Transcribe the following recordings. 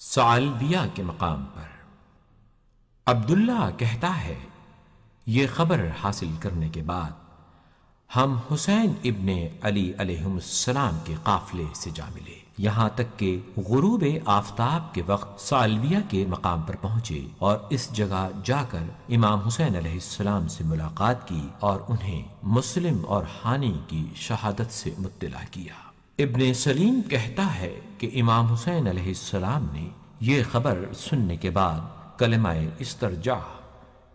ثعلبیہ کے مقام پر عبداللہ کہتا ہے، یہ خبر حاصل کرنے کے بعد ہم حسین ابن علی علیہم السلام کے قافلے سے جا ملے، یہاں تک کہ غروب آفتاب کے وقت ثعلبیہ کے مقام پر پہنچے اور اس جگہ جا کر امام حسین علیہ السلام سے ملاقات کی اور انہیں مسلم اور حانی کی شہادت سے مطلع کیا۔ ابن سلیم کہتا ہے کہ امام حسین علیہ السلام نے یہ خبر سننے کے بعد کلمہ استرجاع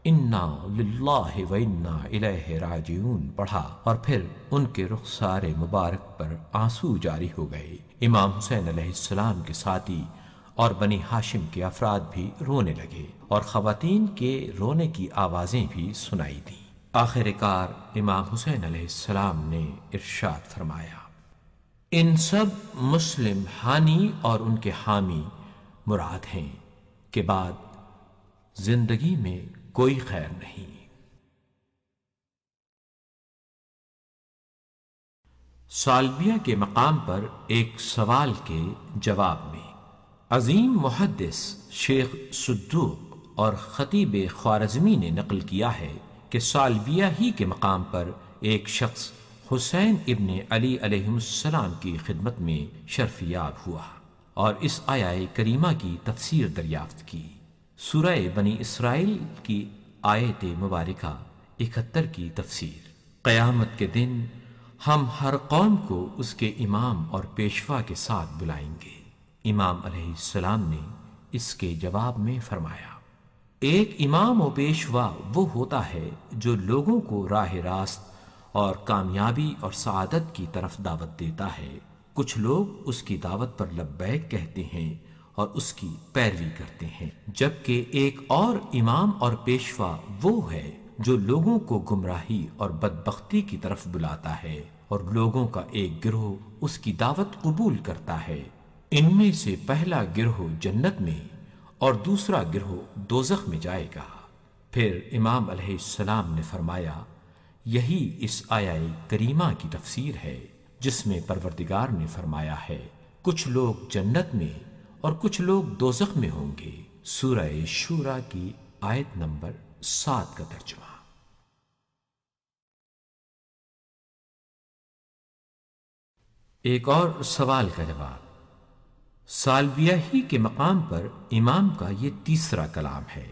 انا للہ و انا الیہ راجعون پڑھا اور پھر ان کے رخسار مبارک پر آنسو جاری ہو گئے۔ امام حسین علیہ السلام کے ساتھی اور بنی ہاشم کے افراد بھی رونے لگے اور خواتین کے رونے کی آوازیں بھی سنائی دیں۔ آخر کار امام حسین علیہ السلام نے ارشاد فرمایا، ان سب مسلم حانی اور ان کے حامی مراد ہیں کے بعد زندگی میں کوئی خیر نہیں۔ ثعلبیہ کے مقام پر ایک سوال کے جواب میں عظیم محدث شیخ صدوق اور خطیب خوارزمی نے نقل کیا ہے کہ ثعلبیہ ہی کے مقام پر ایک شخص حسین ابن علی علیہ السلام کی خدمت میں شرف یاب ہوا اور اس آیہ کریمہ کی تفسیر دریافت کی۔ سورہ بنی اسرائیل کی آیت مبارکہ 71 کی تفسیر۔ قیامت کے دن ہم ہر قوم کو اس کے امام اور پیشوا کے ساتھ بلائیں گے۔ امام علیہ السلام نے اس کے جواب میں فرمایا، ایک امام و پیشوا وہ ہوتا ہے جو لوگوں کو راہ راست اور کامیابی اور سعادت کی طرف دعوت دیتا ہے۔ کچھ لوگ اس کی دعوت پر لبیک کہتے ہیں اور اس کی پیروی کرتے ہیں، جبکہ ایک اور امام اور پیشوا وہ ہے جو لوگوں کو گمراہی اور بدبختی کی طرف بلاتا ہے اور لوگوں کا ایک گروہ اس کی دعوت قبول کرتا ہے۔ ان میں سے پہلا گروہ جنت میں اور دوسرا گروہ دوزخ میں جائے گا۔ پھر امام علیہ السلام نے فرمایا، یہی اس آیہ کریمہ کی تفسیر ہے جس میں پروردگار نے فرمایا ہے، کچھ لوگ جنت میں اور کچھ لوگ دوزخ میں ہوں گے۔ سورہ شورى کی آیت نمبر 7 کا ترجمہ۔ ایک اور سوال کا جواب۔ ثعلبیہ ہی کے مقام پر امام کا یہ تیسرا کلام ہے۔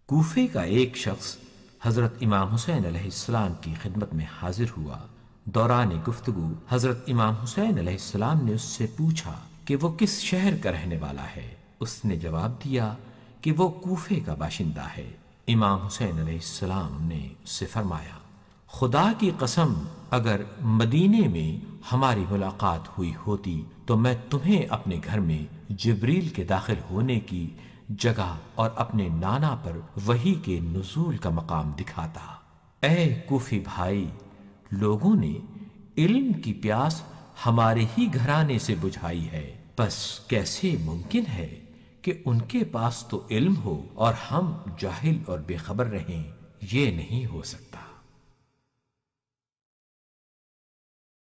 کوفے کا ایک شخص حضرت امام حسین علیہ السلام کی خدمت میں حاضر ہوا۔ دوران گفتگو حضرت امام حسین علیہ السلام نے اس سے پوچھا کہ وہ کس شہر کا رہنے والا ہے۔ اس نے جواب دیا کہ وہ کوفے کا باشندہ ہے۔ امام حسین علیہ السلام نے اس سے فرمایا، خدا کی قسم اگر مدینے میں ہماری ملاقات ہوئی ہوتی تو میں تمہیں اپنے گھر میں جبریل کے داخل ہونے کی جگہ اور اپنے نانا پر وحی کے نزول کا مقام دکھاتا۔ اے کوفی بھائی، لوگوں نے علم کی پیاس ہمارے ہی گھرانے سے بجھائی ہے، بس کیسے ممکن ہے کہ ان کے پاس تو علم ہو اور ہم جاہل اور بے خبر رہیں؟ یہ نہیں ہو سکتا۔